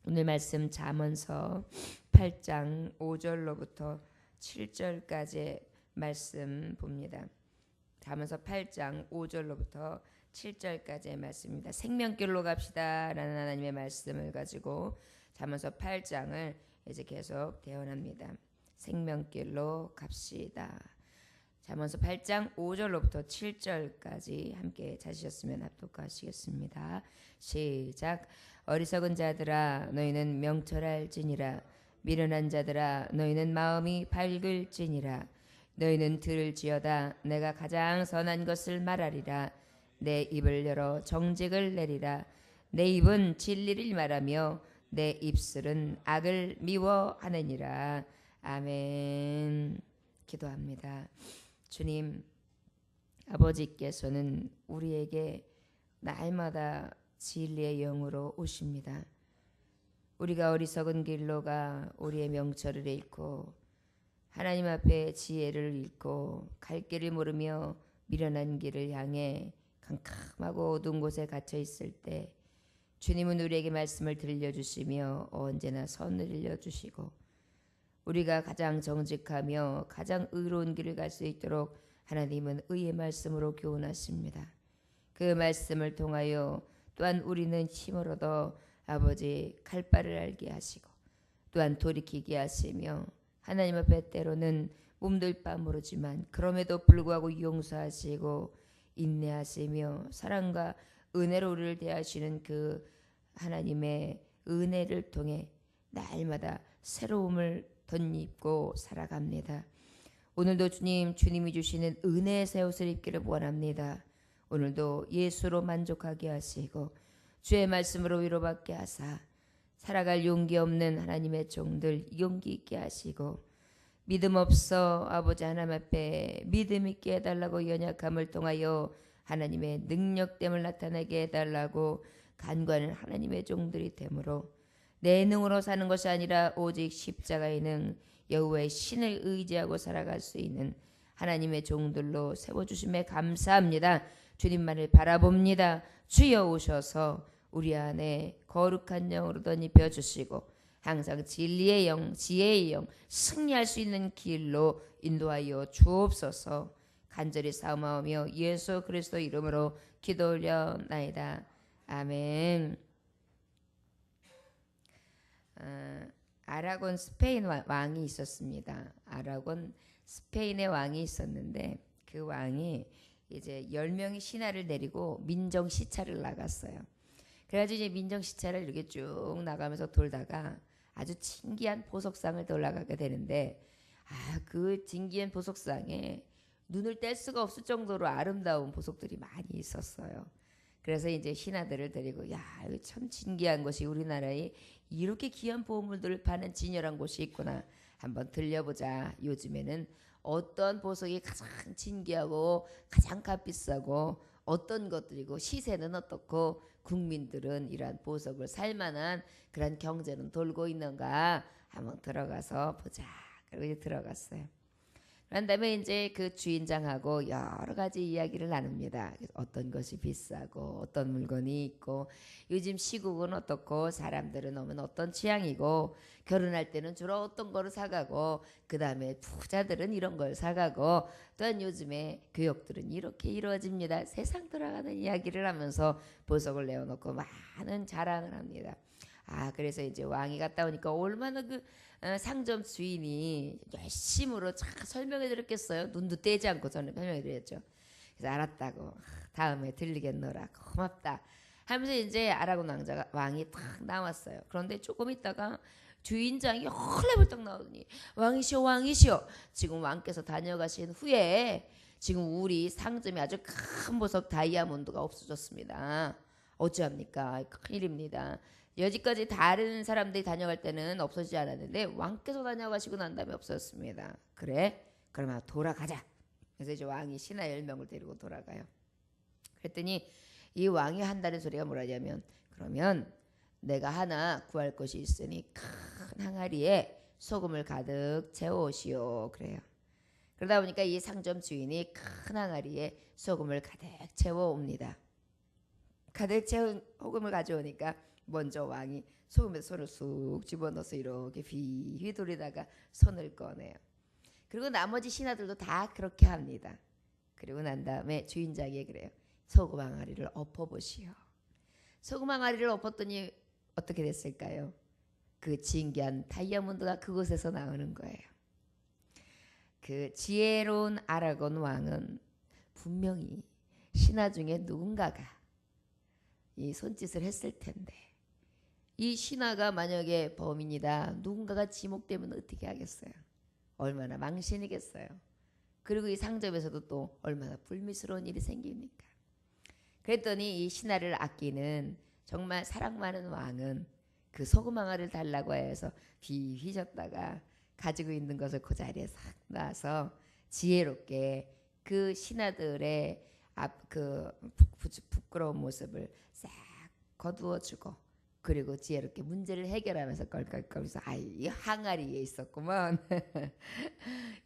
오늘 말씀 잠언서 8장 5절로부터 7절까지 말씀 봅니다. 잠언서 8장 5절로부터 7절까지의 말씀입니다. 생명길로 갑시다 라는 하나님의 말씀을 가지고 잠언서 8장을 이제 계속 대언합니다. 생명길로 갑시다. 잠언서 8장 5절로부터 7절까지 함께 찾으셨으면 합독하시겠습니다. 시작. 어리석은 자들아 너희는 명철할지니라. 미련한 자들아 너희는 마음이 밝을지니라. 너희는 들을지어다 내가 가장 선한 것을 말하리라. 내 입을 열어 정직을 내리라. 내 입은 진리를 말하며 내 입술은 악을 미워하느니라. 아멘. 기도합니다. 주님, 아버지께서는 우리에게 날마다 진리의 영으로 오십니다. 우리가 어리석은 길로 가 우리의 명철을 잃고 하나님 앞에 지혜를 잃고 갈 길을 모르며 미련한 길을 향해 캄캄하고 어두운 곳에 갇혀 있을 때 주님은 우리에게 말씀을 들려주시며 언제나 선을 들려주시고 우리가 가장 정직하며 가장 의로운 길을 갈 수 있도록 하나님은 의의 말씀으로 교훈하십니다. 그 말씀을 통하여 또한 우리는 힘을 얻어 아버지 갈 바를 알게 하시고 또한 돌이키게 하시며 하나님 앞에 때로는 몸둘 바 모르지만 그럼에도 불구하고 용서하시고 인내하시며 사랑과 은혜로 우리를 대하시는 그 하나님의 은혜를 통해 날마다 새로움을 덧입고 살아갑니다. 오늘도 주님이 주시는 은혜의 새 옷을 입기를 원합니다. 오늘도 예수로 만족하게 하시고 주의 말씀으로 위로받게 하사 살아갈 용기 없는 하나님의 종들 용기 있게 하시고 믿음 없어 아버지 하나님 앞에 믿음 있게 해달라고 연약함을 통하여 하나님의 능력됨을 나타내게 해달라고 간구하는 하나님의 종들이 되므로 내 능으로 사는 것이 아니라 오직 십자가의 능 여호와의 신을 의지하고 살아갈 수 있는 하나님의 종들로 세워주심에 감사합니다. 주님만을 바라봅니다. 주여 오셔서 우리 안에 거룩한 영으로 덧입혀 주시고 항상 진리의 영, 지혜의 영, 승리할 수 있는 길로 인도하여 주옵소서. 간절히 사모하며 예수 그리스도 이름으로 기도 올려나이다. 아멘. 아라곤 스페인 왕이 있었습니다. 아라곤 스페인의 왕이 있었는데 그 왕이 이제 10명의 신하를 데리고 민정 시찰을 나갔어요. 그래가지고 이제 민정 시찰을 이렇게 쭉 나가면서 돌다가 아주 신기한 보석상을 올라가게 되는데 그 신기한 보석상에 눈을 뗄 수가 없을 정도로 아름다운 보석들이 많이 있었어요. 그래서 이제 신하들을 데리고 이거 참 신기한 것이 우리나라에 이렇게 귀한 보물들을 파는 진열한 곳이 있구나. 한번 들려보자. 요즘에는 어떤 보석이 가장 신기하고 가장 값비싸고 어떤 것들이고 시세는 어떻고 국민들은 이러한 보석을 살만한 그런 경제는 돌고 있는가 한번 들어가서 보자. 그리고 이제 들어갔어요. 그런 다음에 이제 그 주인장하고 여러 가지 이야기를 나눕니다. 어떤 것이 비싸고 어떤 물건이 있고 요즘 시국은 어떻고 사람들은 오면 어떤 취향이고 결혼할 때는 주로 어떤 거를 사가고 그 다음에 부자들은 이런 걸 사가고 또한 요즘에 교역들은 이렇게 이루어집니다. 세상 돌아가는 이야기를 하면서 보석을 내어놓고 많은 자랑을 합니다. 그래서 이제 왕이 갔다 오니까 얼마나 그 상점 주인이 열심으로 잘 설명해 드렸겠어요. 눈도 떼지 않고 저는 설명해 드렸죠. 그래서 알았다고 다음에 들리겠노라 고맙다 하면서 이제 아라곤 왕이 탁 나왔어요. 그런데 조금 있다가 주인장이 헐레벌떡 나오더니 왕이시오 지금 왕께서 다녀가신 후에 지금 우리 상점에 아주 큰 보석 다이아몬드가 없어졌습니다. 어찌합니까? 큰일입니다. 여지까지 다른 사람들이 다녀갈 때는 없어지지 않았는데 왕께서 다녀가시고 난 다음에 없어졌습니다. 그래? 그러면 돌아가자. 그래서 이제 왕이 신하 10명을 데리고 돌아가요. 그랬더니 이 왕이 한다는 소리가 뭐라냐면 그러면 내가 하나 구할 것이 있으니 큰 항아리에 소금을 가득 채워오시오. 그래요. 그러다 보니까 이 상점 주인이 큰 항아리에 소금을 가득 채워옵니다. 가득 채운 소금을 가져오니까 먼저 왕이 소금에 손을 쑥 집어넣어서 이렇게 휘휘 돌리다가 손을 꺼내요. 그리고 나머지 신하들도 다 그렇게 합니다. 그리고 난 다음에 주인장이 그래요. 소금 항아리를 엎어보시오. 소금 항아리를 엎었더니 어떻게 됐을까요? 그 진귀한 다이아몬드가 그곳에서 나오는 거예요. 그 지혜로운 아라곤 왕은 분명히 신하 중에 누군가가 이 손짓을 했을 텐데, 이 신하가 만약에 범인이다, 누군가가 지목되면 어떻게 하겠어요? 얼마나 망신이겠어요. 그리고 이 상점에서도 또 얼마나 불미스러운 일이 생깁니까? 그랬더니 이 신하를 아끼는 정말 사랑 많은 왕은 그 소금 항아리를 달라고 해서 휘휘졌다가 가지고 있는 것을 그 자리에 싹 놔서 지혜롭게 그 신하들의 그 부끄러운 모습을 싹 거두어주고, 그리고 지혜롭게 문제를 해결하면서 껄껄껄면서 이 항아리에 있었구먼.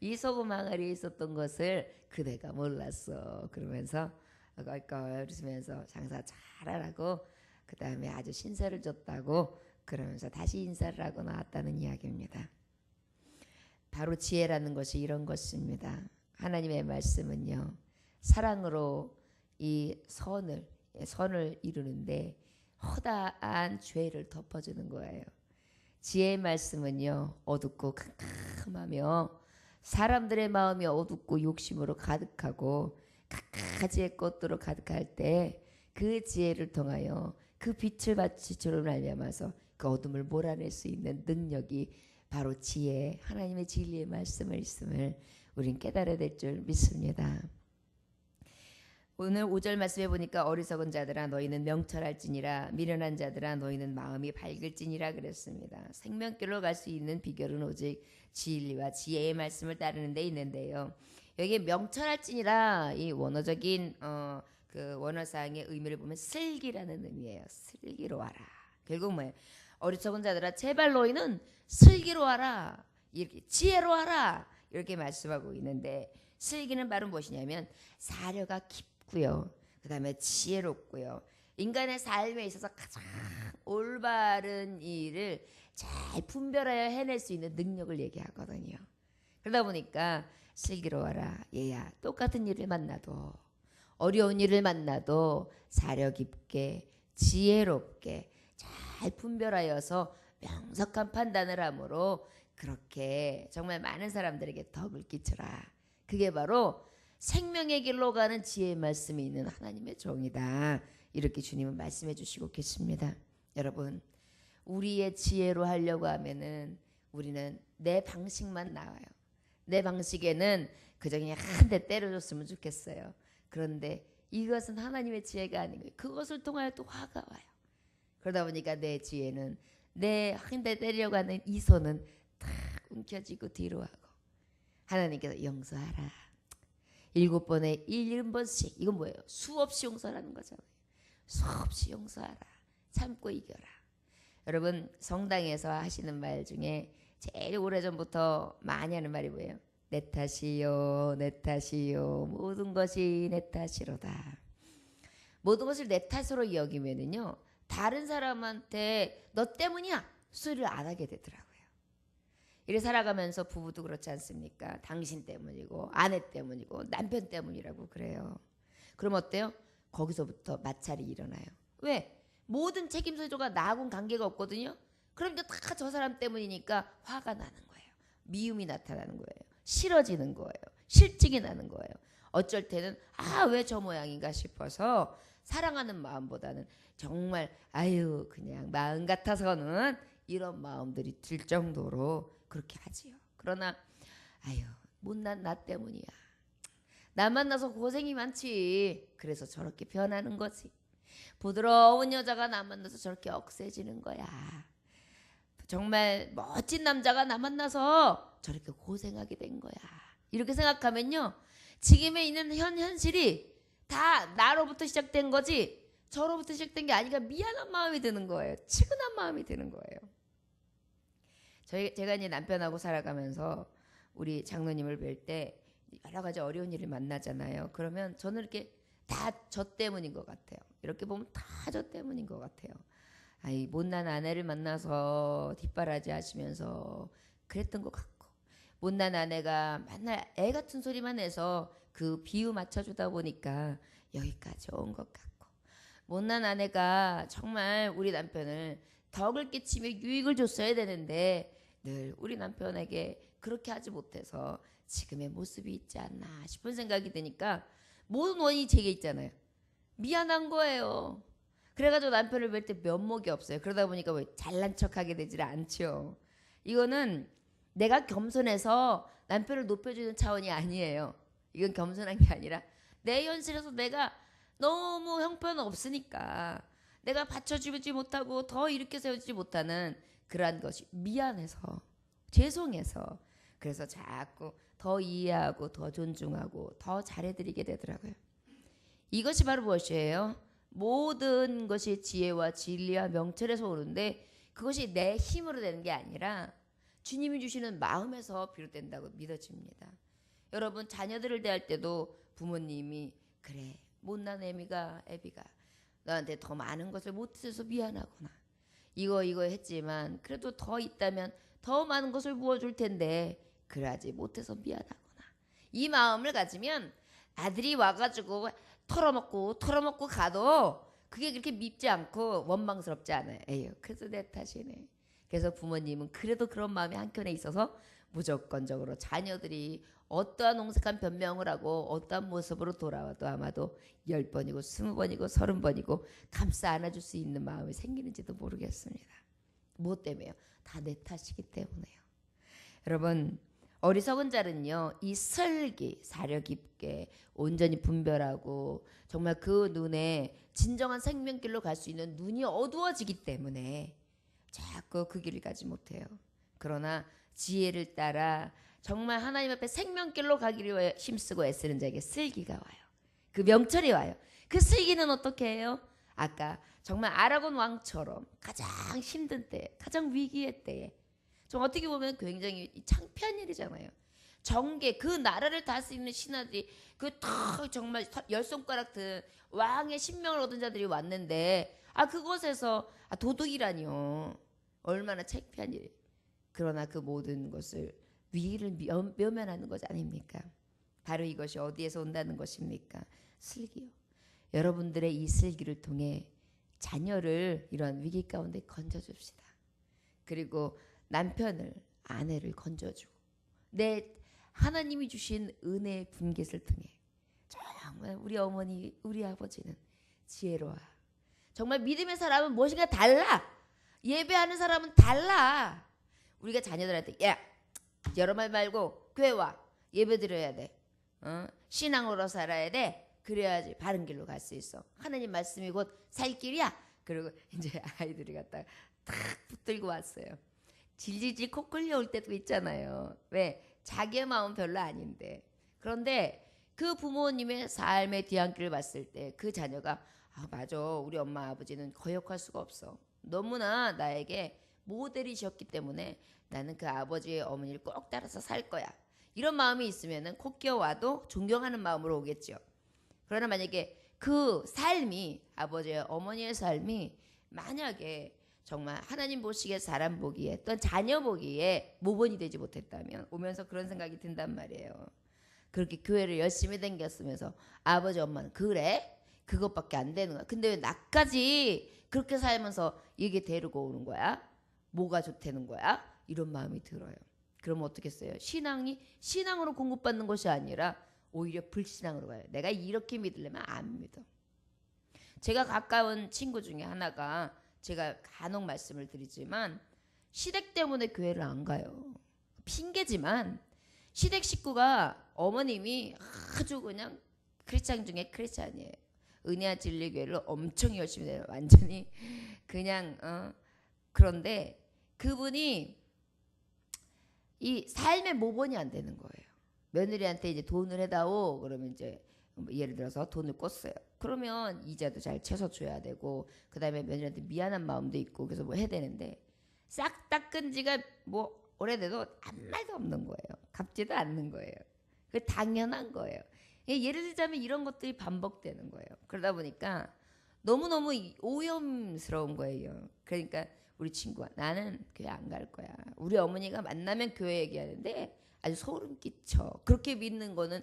이 소금 항아리에 있었던 것을 그대가 몰랐어. 그러면서 껄껄 웃으면서 장사 잘하라고, 그 다음에 아주 신세를 줬다고 그러면서 다시 인사를 하고 나왔다는 이야기입니다. 바로 지혜라는 것이 이런 것입니다. 하나님의 말씀은요, 사랑으로 이 선을 이루는데 허다한 죄를 덮어주는 거예요. 지혜의 말씀은요, 어둡고 캄캄하며 사람들의 마음이 어둡고 욕심으로 가득하고 갖가지의 것들로 가득할 때 그 지혜를 통하여 그 빛을 받치처럼 말미암아서 그 어둠을 몰아낼 수 있는 능력이 바로 지혜, 하나님의 진리의 말씀을 있음을 우린 깨달아야 될 줄 믿습니다. 오늘 5절 말씀해 보니까 어리석은 자들아 너희는 명철할지니라, 미련한 자들아 너희는 마음이 밝을지니라 그랬습니다. 생명길로 갈 수 있는 비결은 오직 진리와 지혜의 말씀을 따르는 데 있는데요. 여기 명철할지니라, 이 원어적인 그 원어사항의 의미를 보면 슬기라는 의미예요. 슬기로워라. 결국 뭐예요? 어리석은 자들아 제발 너희는 슬기로워라, 이렇게 지혜로워라, 이렇게 말씀하고 있는데, 슬기는 바로 무엇이냐면 사려가 깊고요, 그 다음에 지혜롭고요, 인간의 삶에 있어서 가장 올바른 일을 잘 분별하여 해낼 수 있는 능력을 얘기하거든요. 그러다 보니까 슬기로워라, 얘야, 똑같은 일을 만나도, 어려운 일을 만나도 사려 깊게 지혜롭게 잘 분별하여서 명석한 판단을 함으로 그렇게 정말 많은 사람들에게 덕을 끼쳐라. 그게 바로 생명의 길로 가는 지혜의 말씀이 있는 하나님의 종이다. 이렇게 주님은 말씀해 주시고 계십니다. 여러분, 우리의 지혜로 하려고 하면은 우리는 내 방식만 나와요. 내 방식에는 그저 그냥 한 대 때려줬으면 좋겠어요. 그런데 이것은 하나님의 지혜가 아닌 거예요. 그것을 통하여 또 화가 와요. 그러다 보니까 내 지혜는, 내 한 대 때리려고 하는 이 손은 탁 움켜쥐고 뒤로 하고, 하나님께서 용서하라. 7번에 7번씩, 이건 뭐예요? 수없이 용서라는 거잖아요. 수없이 용서하라. 참고 이겨라. 여러분, 성당에서 하시는 말 중에 제일 오래전부터 많이 하는 말이 뭐예요? 내 탓이요, 내 탓이요, 모든 것이 내 탓이로다. 모든 것을 내 탓으로 여기면은요, 다른 사람한테 너 때문이야 소리를 안 하게 되더라고요. 이래 살아가면서 부부도 그렇지 않습니까? 당신 때문이고 아내 때문이고 남편 때문이라고 그래요. 그럼 어때요? 거기서부터 마찰이 일어나요. 왜? 모든 책임 소재가 나하고는 관계가 없거든요. 그럼 다 저 사람 때문이니까 화가 나는 거예요. 미움이 나타나는 거예요. 싫어지는 거예요. 실증이 나는 거예요. 어쩔 때는 왜 저 모양인가 싶어서 사랑하는 마음보다는 정말 아유 그냥 마음 같아서는 이런 마음들이 들 정도로 그렇게 하지요. 그러나 아유 못난 나 때문이야. 나 만나서 고생이 많지. 그래서 저렇게 변하는 거지. 부드러운 여자가 나 만나서 저렇게 억세지는 거야. 정말 멋진 남자가 나 만나서 저렇게 고생하게 된 거야. 이렇게 생각하면요, 지금에 있는 현실이 다 나로부터 시작된 거지 저로부터 시작된 게 아니라 미안한 마음이 드는 거예요. 치근한 마음이 드는 거예요. 제가 이제 남편하고 살아가면서 우리 장로님을 뵐 때 여러 가지 어려운 일을 만나잖아요. 그러면 저는 이렇게 다 저 때문인 것 같아요. 이렇게 보면 다 저 때문인 것 같아요. 아이 못난 아내를 만나서 뒷바라지 하시면서 그랬던 것 같고, 못난 아내가 맨날 애 같은 소리만 해서 그 비유 맞춰주다 보니까 여기까지 온 것 같고, 못난 아내가 정말 우리 남편을 덕을 끼치며 유익을 줬어야 되는데 늘 우리 남편에게 그렇게 하지 못해서 지금의 모습이 있지 않나 싶은 생각이 드니까 모든 원인이 제게 있잖아요. 미안한 거예요. 그래가지고 남편을 뵐 때 면목이 없어요. 그러다 보니까 왜 잘난 척하게 되질 않죠. 이거는 내가 겸손해서 남편을 높여주는 차원이 아니에요. 이건 겸손한 게 아니라 내 현실에서 내가 너무 형편없으니까 내가 받쳐주지 못하고 더 일으켜 세우지 못하는 그러한 것이 미안해서, 죄송해서, 그래서 자꾸 더 이해하고 더 존중하고 더 잘해드리게 되더라고요. 이것이 바로 무엇이에요? 모든 것이 지혜와 진리와 명철에서 오는데 그것이 내 힘으로 되는 게 아니라 주님이 주시는 마음에서 비롯된다고 믿어집니다. 여러분, 자녀들을 대할 때도 부모님이 그래, 못난 애비가 너한테 더 많은 것을 못해서 미안하구나, 이거 했지만 그래도 더 있다면 더 많은 것을 부어줄 텐데 그러지 못해서 미안하구나, 이 마음을 가지면 아들이 와가지고 털어먹고 가도 그게 그렇게 밉지 않고 원망스럽지 않아요. 에휴, 그래도 내 탓이네. 그래서 부모님은 그래도 그런 마음이 한켠에 있어서 무조건적으로 자녀들이 어떠한 옹색한 변명을 하고 어떠한 모습으로 돌아와도 아마도 10번이고 20번이고 30번이고 감싸 안아줄 수 있는 마음이 생기는지도 모르겠습니다. 무엇 때문에요? 다 내 탓이기 때문에요. 여러분, 어리석은 자는요, 이 설기, 사려 깊게 온전히 분별하고 정말 그 눈에 진정한 생명길로 갈 수 있는 눈이 어두워지기 때문에 자꾸 그 길을 가지 못해요. 그러나 지혜를 따라 정말 하나님 앞에 생명길로 가기를 위해 힘쓰고 애쓰는 자에게 슬기가 와요. 그 명철이 와요. 그 슬기는 어떻게 해요? 아까 정말 아라곤 왕처럼 가장 힘든 때, 가장 위기의 때에, 좀 어떻게 보면 굉장히 창피한 일이잖아요. 정계, 그 나라를 다스리는 신하들이 정말 10손가락 든 왕의 신명을 얻은 자들이 왔는데 그곳에서 도둑이라니요. 얼마나 창피한 일이에요. 그러나 그 모든 것을 위기를 묘면하는 것 아닙니까? 바로 이것이 어디에서 온다는 것입니까? 슬기요. 여러분들의 이 슬기를 통해 자녀를 이런 위기 가운데 건져줍시다. 그리고 남편을, 아내를 건져주고 내 하나님이 주신 은혜의 분깃을 통해 정말 우리 어머니, 우리 아버지는 지혜로워. 정말 믿음의 사람은 무엇인가 달라. 예배하는 사람은 달라. 우리가 자녀들한테 야, 여러 말 말고 교회 와, 예배 드려야 돼. 신앙으로 살아야 돼. 그래야지 바른 길로 갈 수 있어. 하나님 말씀이 곧 살 길이야. 그리고 이제 아이들이 갖다가 탁 붙들고 왔어요. 질질질 코 끌려올 때도 있잖아요. 왜? 자기의 마음은 별로 아닌데. 그런데 그 부모님의 삶의 뒤안길을 봤을 때 그 자녀가 맞아, 우리 엄마 아버지는 거역할 수가 없어. 너무나 나에게 모델이셨기 때문에 나는 그 아버지의 어머니를 꼭 따라서 살 거야. 이런 마음이 있으면은 코 끼어와도 존경하는 마음으로 오겠죠. 그러나 만약에 그 삶이, 아버지의 어머니의 삶이 만약에 정말 하나님 보시기에 사람 보기에 또는 자녀 보기에 모본이 되지 못했다면 오면서 그런 생각이 든단 말이에요. 그렇게 교회를 열심히 다녔으면서 아버지 엄마는 그래? 그것밖에 안 되는 거야. 근데 왜 나까지 그렇게 살면서 이게 데리고 오는 거야? 뭐가 좋다는 거야? 이런 마음이 들어요. 그럼 어떻겠어요? 신앙이 신앙으로 공급받는 것이 아니라 오히려 불신앙으로 가요. 내가 이렇게 믿으려면 안 믿어. 제가 가까운 친구 중에 하나가, 제가 간혹 말씀을 드리지만 시댁 때문에 교회를 안 가요. 핑계지만 시댁 식구가 어머님이 아주 그냥 크리스찬 중에 크리스찬이에요. 은혜와 진리 교회를 엄청 열심히 해요. 완전히 그냥 그런데 그분이 이 삶의 모본이 안 되는 거예요. 며느리한테 이제 돈을 해다오 그러면 이제 예를 들어서 돈을 꿨어요. 그러면 이자도 잘 채서 줘야 되고 그다음에 며느리한테 미안한 마음도 있고 그래서 뭐 해야 되는데 싹 닦은 지가 뭐 오래돼도 아무 말도 없는 거예요. 갚지도 않는 거예요. 그 당연한 거예요. 예를 들자면 이런 것들이 반복되는 거예요. 그러다 보니까 너무너무 오염스러운 거예요. 그러니까 우리 친구가 나는 교회 안 갈 거야. 우리 어머니가 만나면 교회 얘기하는데 아주 소름 끼쳐. 그렇게 믿는 거는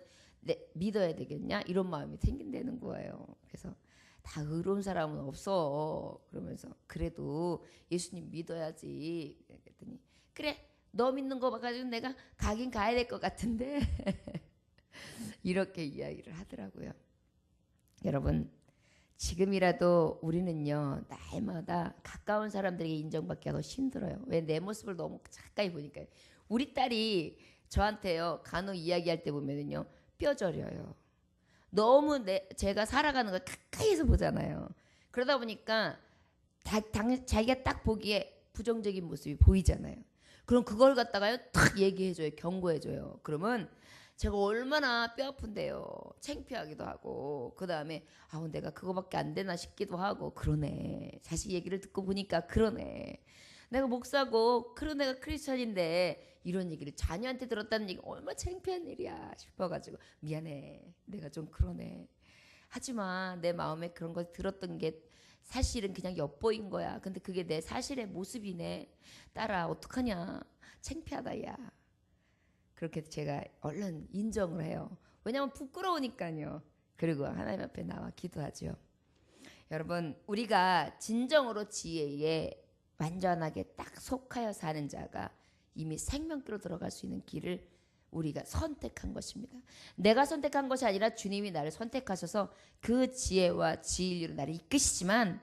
믿어야 되겠냐? 이런 마음이 생긴다는 거예요. 그래서 다 의로운 사람은 없어. 그러면서 그래도 예수님 믿어야지. 그랬더니 그래 너 믿는 거 봐가지고 내가 가긴 가야 될 것 같은데 이렇게 이야기를 하더라고요. 여러분 지금이라도 우리는요 날마다 가까운 사람들에게 인정받기가 더 힘들어요. 왜? 내 모습을 너무 가까이 보니까요. 우리 딸이 저한테요 간혹 이야기할 때 보면은요 뼈저려요. 너무 제가 살아가는 걸 가까이서 보잖아요. 그러다 보니까 자기가 딱 보기에 부정적인 모습이 보이잖아요. 그럼 그걸 갖다가요 탁 얘기해줘요. 경고해줘요. 그러면 제가 얼마나 뼈 아픈데요. 창피하기도 하고 그 다음에 내가 그거밖에 안 되나 싶기도 하고 그러네. 자식 얘기를 듣고 보니까 그러네. 내가 목사고 그런 애가 크리스천인데 이런 얘기를 자녀한테 들었다는 얘기 얼마나 창피한 일이야 싶어가지고 미안해. 내가 좀 그러네. 하지만 내 마음에 그런 거 들었던 게 사실은 그냥 엿보인 거야. 근데 그게 내 사실의 모습이네. 딸아 어떡하냐. 창피하다 야. 그렇게 제가 얼른 인정을 해요. 왜냐하면 부끄러우니까요. 그리고 하나님 앞에 나와 기도하죠. 여러분 우리가 진정으로 지혜에 완전하게 딱 속하여 사는 자가 이미 생명길로 들어갈 수 있는 길을 우리가 선택한 것입니다. 내가 선택한 것이 아니라 주님이 나를 선택하셔서 그 지혜와 진리로 나를 이끄시지만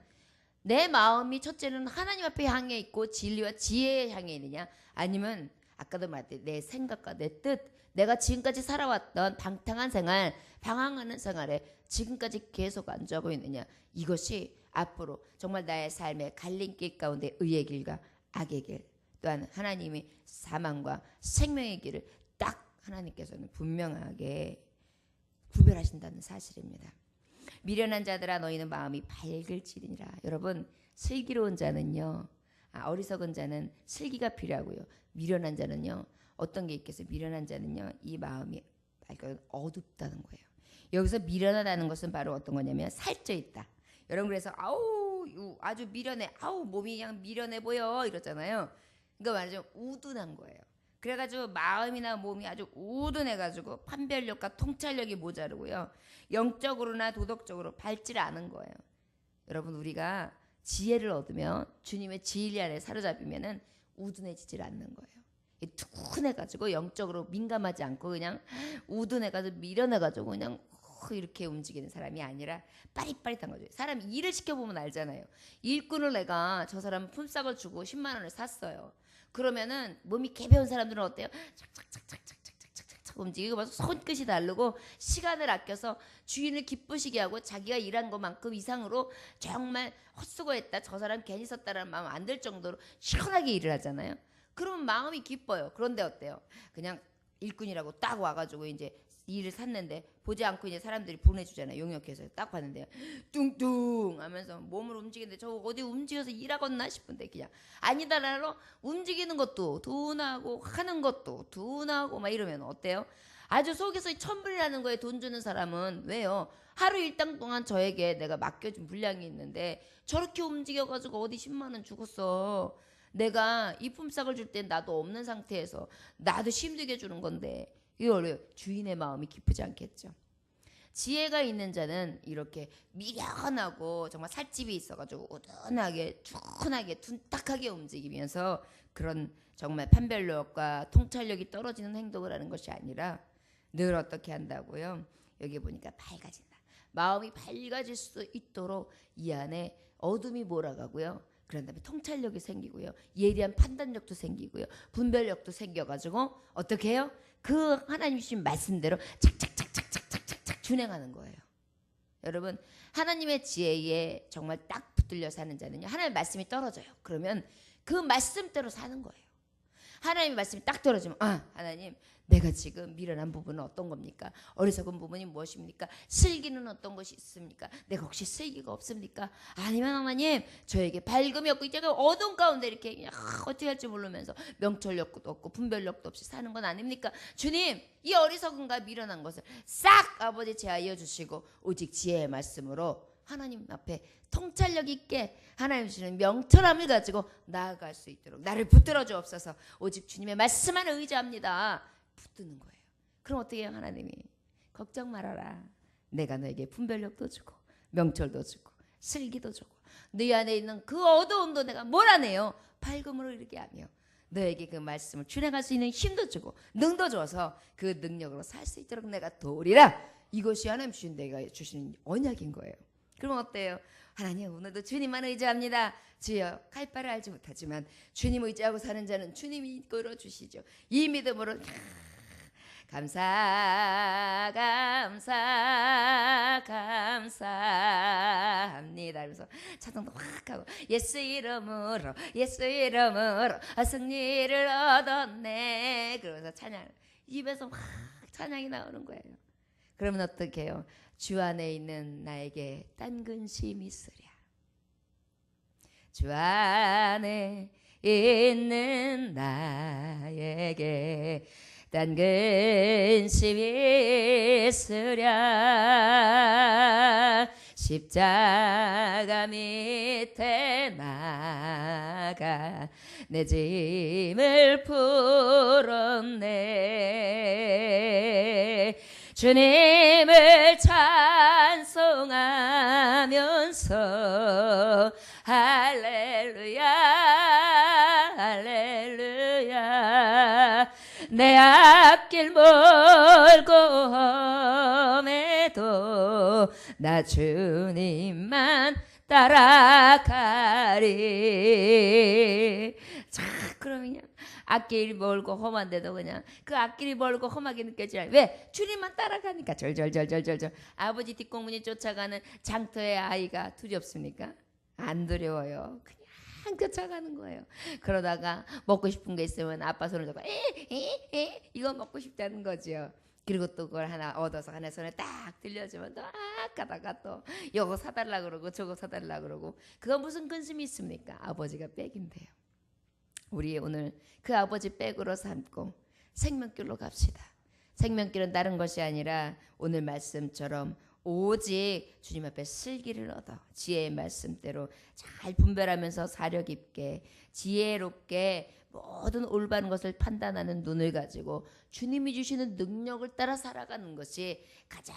내 마음이 첫째는 하나님 앞에 향해 있고 진리와 지혜에 향해 있느냐 아니면 아까도 말했듯이 내 생각과 내 뜻 내가 지금까지 살아왔던 방탕한 생활 방황하는 생활에 지금까지 계속 안주하고 있느냐 이것이 앞으로 정말 나의 삶의 갈림길 가운데 의의 길과 악의 길 또한 하나님이 사망과 생명의 길을 딱 하나님께서는 분명하게 구별하신다는 사실입니다. 미련한 자들아 너희는 마음이 밝을지니라. 여러분 슬기로운 자는요 어리석은 자는 슬기가 필요하고요. 미련한 자는요 어떤 게 있겠어요? 미련한 자는요 이 마음이 밝고 어둡다는 거예요. 여기서 미련하다는 것은 바로 어떤 거냐면 살쪄 있다. 여러분 그래서 아주 미련해 몸이 그냥 미련해 보여 이러잖아요. 그러니까 말하자면 우둔한 거예요. 그래가지고 마음이나 몸이 아주 우둔해가지고 판별력과 통찰력이 모자르고요. 영적으로나 도덕적으로 밝지를 않은 거예요. 여러분 우리가 지혜를 얻으면 주님의 진리 안에 사로잡히면은 우둔해지질 않는 거예요. 둔해가지고 영적으로 민감하지 않고 그냥 우둔해가지고 미련해가지고 그냥 이렇게 움직이는 사람이 아니라 빠릿빠릿한 거죠. 사람 일을 시켜보면 알잖아요. 일꾼을 내가 저 사람 품삯을 주고 10만 원을 샀어요. 그러면은 몸이 개배운 사람들은 어때요? 착착착착착착착착 움직이고 막 손끝이 다르고 시간을 아껴서 주인을 기쁘시게 하고 자기가 일한 것만큼 이상으로 정말 헛수고했다. 저 사람 괜히 썼다라는 마음 안 들 정도로 시원하게 일을 하잖아요. 그러면 마음이 기뻐요. 그런데 어때요? 그냥 일꾼이라고 딱 와가지고 이제 일을 샀는데 보지 않고 이제 사람들이 보내주잖아요. 용역해서 딱 봤는데 뚱뚱 하면서 몸을 움직이는데 저 어디 움직여서 일하겠나 싶은데 그냥 아니다라로 움직이는 것도 둔하고 하는 것도 둔하고 막 이러면 어때요? 아주 속에서 천불이라는 거에 돈 주는 사람은 왜요? 하루 일당 동안 저에게 내가 맡겨준 분량이 있는데 저렇게 움직여가지고 어디 10만 원 주겠어. 내가 이 품삯을 줄 땐 나도 없는 상태에서 나도 힘들게 주는 건데 이걸 주인의 마음이 기쁘지 않겠죠. 지혜가 있는 자는 이렇게 미련하고 정말 살집이 있어가지고 우둔하게 둔하게 둔탁하게 움직이면서 그런 정말 판별력과 통찰력이 떨어지는 행동을 하는 것이 아니라 늘 어떻게 한다고요? 여기 보니까 밝아진다. 마음이 밝아질 수 있도록 이 안에 어둠이 몰아가고요. 그런 다음에 통찰력이 생기고요. 예리한 판단력도 생기고요. 분별력도 생겨가지고 어떻게 해요? 그 하나님 주신 말씀대로 착착착착착착착 준행하는 거예요. 여러분 하나님의 지혜에 정말 딱 붙들려 사는 자는요. 하나님의 말씀이 떨어져요. 그러면 그 말씀대로 사는 거예요. 하나님의 말씀이 딱 떨어지면 하나님 내가 지금 미련한 부분은 어떤 겁니까? 어리석은 부분이 무엇입니까? 슬기는 어떤 것이 있습니까? 내가 혹시 슬기가 없습니까? 아니면 하나님 저에게 밝음이 없고 이제 어두운 가운데 이렇게 어떻게 할지 모르면서 명철력도 없고 분별력도 없이 사는 건 아닙니까? 주님 이 어리석은가 미련한 것을 싹 아버지 제하여 주시고 오직 지혜의 말씀으로 하나님 앞에 통찰력 있게 하나님 주시는 명철함을 가지고 나아갈 수 있도록 나를 붙들어 주옵소서. 오직 주님의 말씀만을 의지합니다. 붙드는 거예요. 그럼 어떻게 해요? 하나님이 걱정 말아라. 내가 너에게 분별력도 주고 명철도 주고 슬기도 주고 네 안에 있는 그 어두움도 내가 몰아내요. 밝음으로 이르게 하며 너에게 그 말씀을 준행할 수 있는 힘도 주고 능도 줘서 그 능력으로 살 수 있도록 내가 도우리라. 이것이 하나님 주신 내가 주신 언약인 거예요. 그럼 어때요? 하나님 오늘도 주님만 의지합니다. 주여 갈 바를 알지 못하지만 주님 의지하고 사는 자는 주님이 이끌어 주시죠. 이 믿음으로 감사합니다. 그래서 찬송도 확 하고 예수 이름으로 승리를 얻었네. 그러면서 찬양 입에서 확 찬양이 나오는 거예요. 그러면 어떻게 해요? 주 안에 있는 나에게 딴 근심이 있으랴. 주 안에 있는 나에게 딴 근심이 있으랴. 십자가 밑에 나가 내 짐을 풀었네. 주님을 찬송하면서 할렐루야 할렐루야. 내 앞길 멀고 험해도 나 주님만 따라가리. 자, 그러면 그냥 앞길이 멀고 험한데도 그냥 그 앞길이 멀고 험하게 느껴지냐? 왜? 주님만 따라가니까. 절절절절절절. 아버지 뒷공문이 쫓아가는 장터의 아이가 두렵습니까? 안 두려워요. 그냥 쫓아가는 거예요. 그러다가 먹고 싶은 게 있으면 아빠 손을 잡고 이거 먹고 싶다는 거죠. 그리고 또 그걸 하나 얻어서 하나 손에 딱 들려주면 또 가다가 또 이거 사달라 그러고 저거 사달라 그러고. 그거 무슨 근심이 있습니까? 아버지가 백인데요. 우리 오늘 그 아버지 백으로 삼고 생명길로 갑시다. 생명길은 다른 것이 아니라 오늘 말씀처럼 오직 주님 앞에 슬기를 얻어 지혜의 말씀대로 잘 분별하면서 사력 있게 지혜롭게 모든 올바른 것을 판단하는 눈을 가지고 주님이 주시는 능력을 따라 살아가는 것이 가장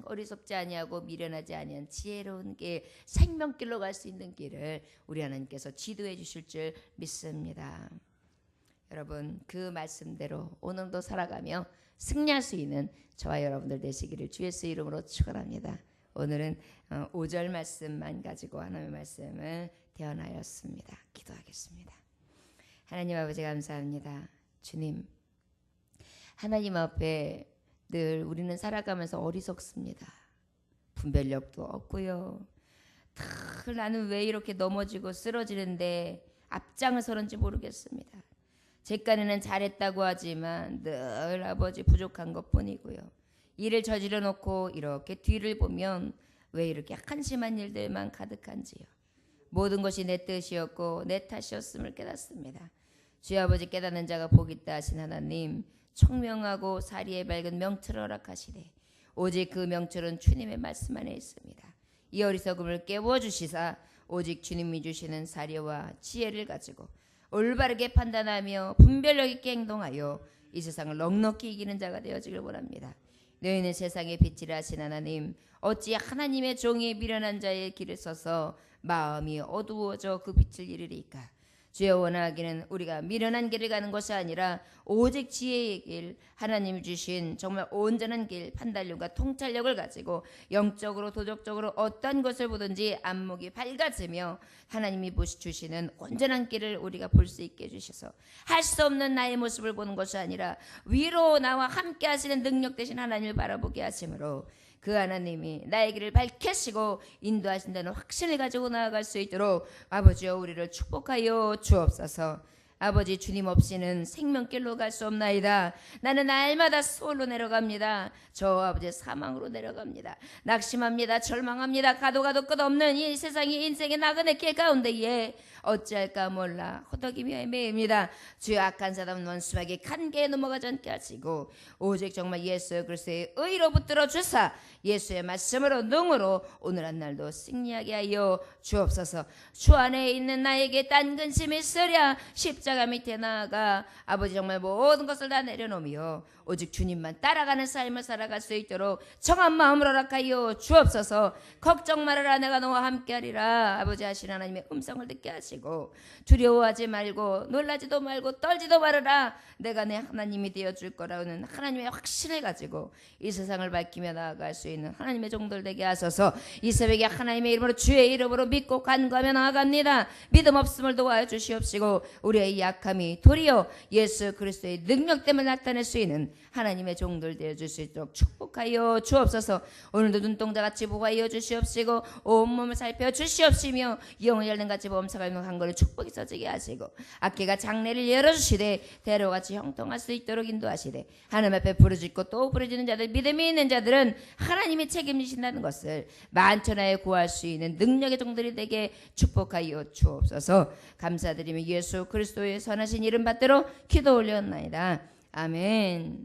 어리석지 아니하고 미련하지 아니한 지혜로운 길, 생명길로 갈 수 있는 길을 우리 하나님께서 지도해 주실 줄 믿습니다. 여러분 그 말씀대로 오늘도 살아가며 승리할 수 있는 저와 여러분들 되시기를 주 예수 이름으로 축원합니다. 오늘은 5절 말씀만 가지고 하나님의 말씀을 대언하였습니다. 기도하겠습니다. 하나님 아버지 감사합니다. 주님 하나님 앞에 늘 우리는 살아가면서 어리석습니다. 분별력도 없고요. 늘 나는 왜 이렇게 넘어지고 쓰러지는데 앞장을 서는지 모르겠습니다. 제 깐에는 잘했다고 하지만 늘 아버지 부족한 것뿐이고요. 일을 저질러 놓고 이렇게 뒤를 보면 왜 이렇게 한심한 일들만 가득한지요. 모든 것이 내 뜻이었고 내 탓이었음을 깨닫습니다. 주여 아버지 깨닫는 자가 복이 있다 하신 하나님 총명하고 사리에 밝은 명철을 허락하시되 오직 그 명철은 주님의 말씀 안에 있습니다. 이 어리석음을 깨워주시사 오직 주님이 주시는 사리와 지혜를 가지고 올바르게 판단하며 분별력 있게 행동하여 이 세상을 넉넉히 이기는 자가 되어지길 원합니다. 너희는 세상의 빛이라 하신 하나님 어찌 하나님의 종이 미련한 자의 길을 서서 마음이 어두워져 그 빛을 잃으리까. 주여 원하기는 우리가 미련한 길을 가는 것이 아니라 오직 지혜의 길 하나님이 주신 정말 온전한 길 판단력과 통찰력을 가지고 영적으로 도덕적으로 어떤 것을 보든지 안목이 밝아지며 하나님이 주시는 온전한 길을 우리가 볼 수 있게 해주셔서 할 수 없는 나의 모습을 보는 것이 아니라 위로 나와 함께 하시는 능력 되신 하나님을 바라보게 하심으로 그 하나님이 나의 길을 밝히시고 인도하신다는 확신을 가지고 나아갈 수 있도록 아버지여 우리를 축복하여 주옵소서. 아버지 주님 없이는 생명길로 갈 수 없나이다. 나는 날마다 수월로 내려갑니다. 저 아버지 사망으로 내려갑니다. 낙심합니다. 절망합니다. 가도 끝없는 이 세상이 인생의 나그네 길 가운데에 어찌할까 몰라 호덕이며 헤매입니다. 주여 악한 사람 원수에게 간계에 넘어가지 않게 하시고 오직 정말 예수 그리스도의 의로 붙들어 주사 예수의 말씀으로 능으로 오늘 한 날도 승리하게 하여 주옵소서. 주 안에 있는 나에게 딴 근심이 있으랴 십자가 밑에 나아가 아버지 정말 모든 것을 다 내려놓으며 오직 주님만 따라가는 삶을 살아갈 수 있도록 정한 마음으로 허락하여 주옵소서. 걱정 말아라 내가 너와 함께하리라. 아버지 하신 하나님의 음성을 듣게 하시고 두려워하지 말고 놀라지도 말고 떨지도 말아라. 내가 내 하나님이 되어줄 거라는 하나님의 확신을 가지고 이 세상을 밝히며 나아갈 수 있는 하나님의 종들 되게 하소서. 이 새벽에 하나님의 이름으로 주의 이름으로 믿고 간구하며 나아갑니다. 믿음 없음을 도와여 주시옵시고 우리의 약함이 도리어 예수 그리스도의 능력 때문에 나타낼 수 있는 하나님의 종들 되어줄 수 있도록 축복하여 주옵소서. 오늘도 눈동자같이 보호하여 주시옵시고 온몸을 살펴 주시옵시며 영을 열등같이 범사갈며 한거를 축복이 써지게 하시고 악기가 장래를 열어주시되 대로같이 형통할 수 있도록 인도하시되 하나님 앞에 부르짖고 또 부르짖는 자들 믿음이 있는 자들은 하나님이 책임지신다는 것을 만천하에 구할 수 있는 능력의 종들이 되게 축복하여 주옵소서. 감사드리며 예수 그리스도의 선하신 이름 받들어 기도 올렸나이다. 아멘.